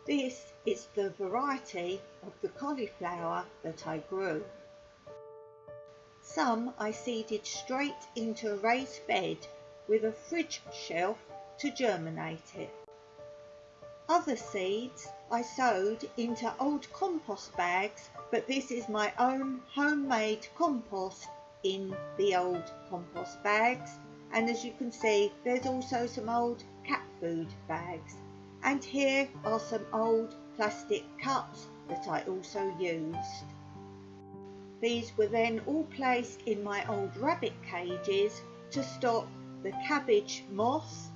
This is the variety of the cauliflower that I grew. Some I seeded straight into a raised bed with a fridge shelf to germinate it. Other seeds I sowed into old compost bags, but this is my own homemade compost in the old compost bags, and as you can see there's also some old cat food bags, and here are some old plastic cups that I also used. These were then all placed in my old rabbit cages to stop the cabbage moth,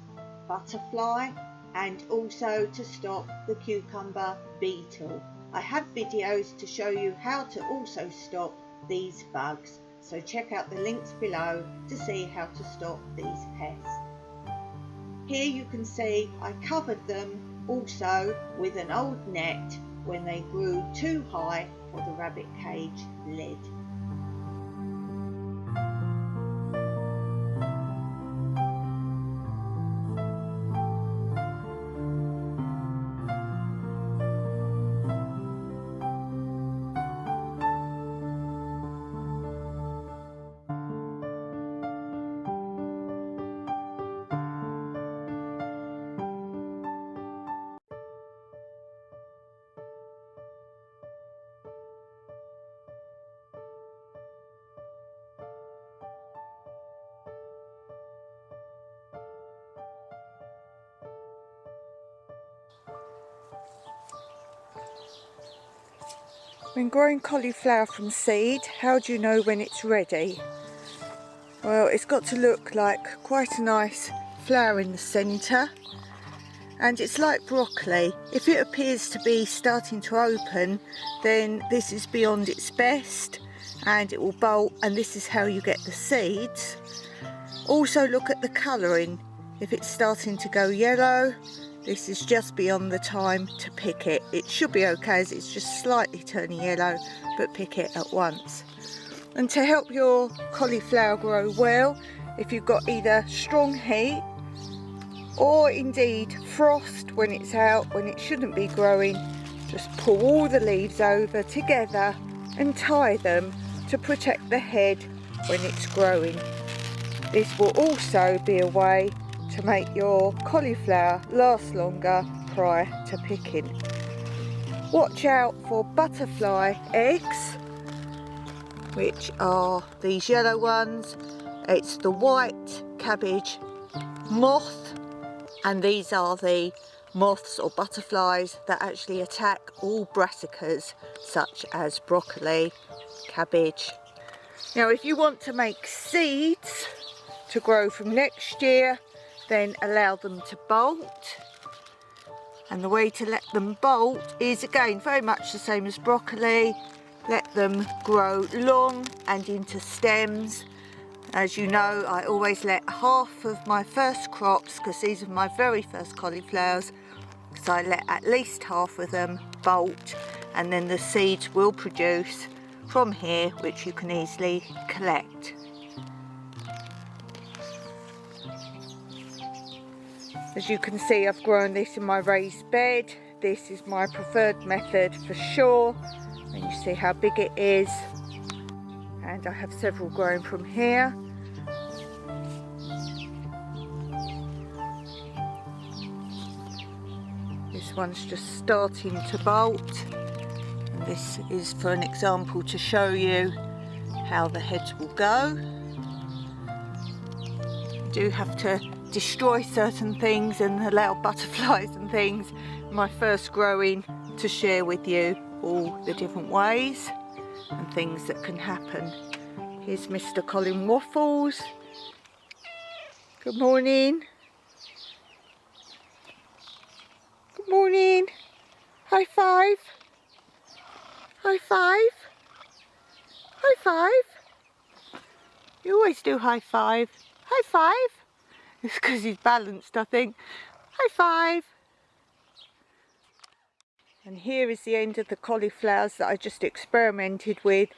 butterfly, and also to stop the cucumber beetle. I have videos to show you how to also stop these bugs, so check out the links below to see how to stop these pests. Here you can see I covered them also with an old net when they grew too high for the rabbit cage lid. When growing cauliflower from seed, how do you know when it's ready? Well, it's got to look like quite a nice flower in the centre, and it's like broccoli. If it appears to be starting to open, then this is beyond its best and it will bolt, and this is how you get the seeds. Also look at the colouring. If it's starting to go yellow, this is just beyond the time to pick it. It should be okay as it's just slightly turning yellow, but pick it at once. And to help your cauliflower grow well, if you've got either strong heat or indeed frost when it's out, when it shouldn't be growing, just pull all the leaves over together and tie them to protect the head when it's growing. This will also be a way to make your cauliflower last longer prior to picking. Watch out for butterfly eggs, which are these yellow ones. It's the white cabbage moth, and these are the moths or butterflies that actually attack all brassicas such as broccoli, cabbage. Now if you want to make seeds to grow from next year, then allow them to bolt, and the way to let them bolt is again very much the same as broccoli. Let them grow long and into stems. As you know, I always let half of my first crops, because these are my very first cauliflowers, so I let at least half of them bolt, and then the seeds will produce from here, which you can easily collect. As you can see, I've grown this in my raised bed. This is my preferred method for sure, and you see how big it is, and I have several growing from here. This one's just starting to bolt, and this is for an example to show you how the heads will go. You do have to destroy certain things and allow butterflies and things. My first growing to share with you all the different ways and things that can happen. Here's Mr. Colin Waffles. Good morning. Good morning. High five. High five. High five. You always do high five. High five. It's because he's balanced, I think. High five. And here is the end of the cauliflowers that I just experimented with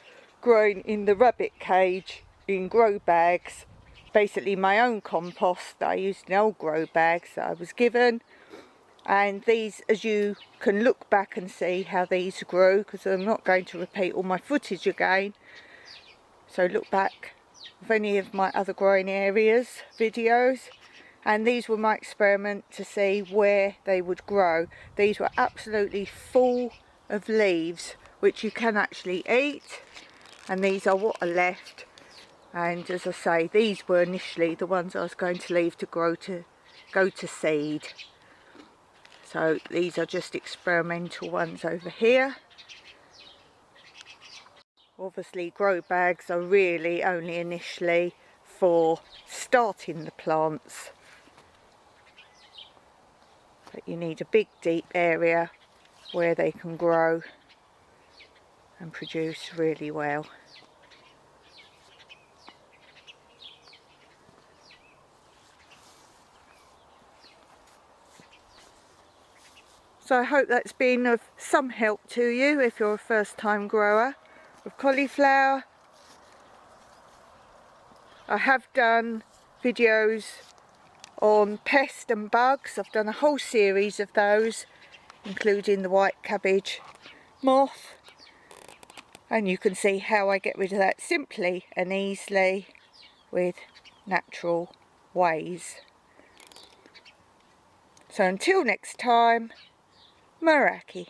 growing in the rabbit cage in grow bags. Basically my own compost that I used in old grow bags that I was given. And these, as you can look back and see how these grew, because I'm not going to repeat all my footage again, so look back of any of my other growing areas videos. And these were my experiment to see where they would grow. These were absolutely full of leaves, which you can actually eat, and these are what are left. And as I say, these were initially the ones I was going to leave to go to seed. So these are just experimental ones over here. Obviously grow bags are really only initially for starting the plants, but you need a big deep area where they can grow and produce really well. So I hope that's been of some help to you if you're a first time grower of cauliflower. I have done videos on pests and bugs. I've done a whole series of those, including the white cabbage moth, and you can see how I get rid of that simply and easily with natural ways. So until next time, Maraki.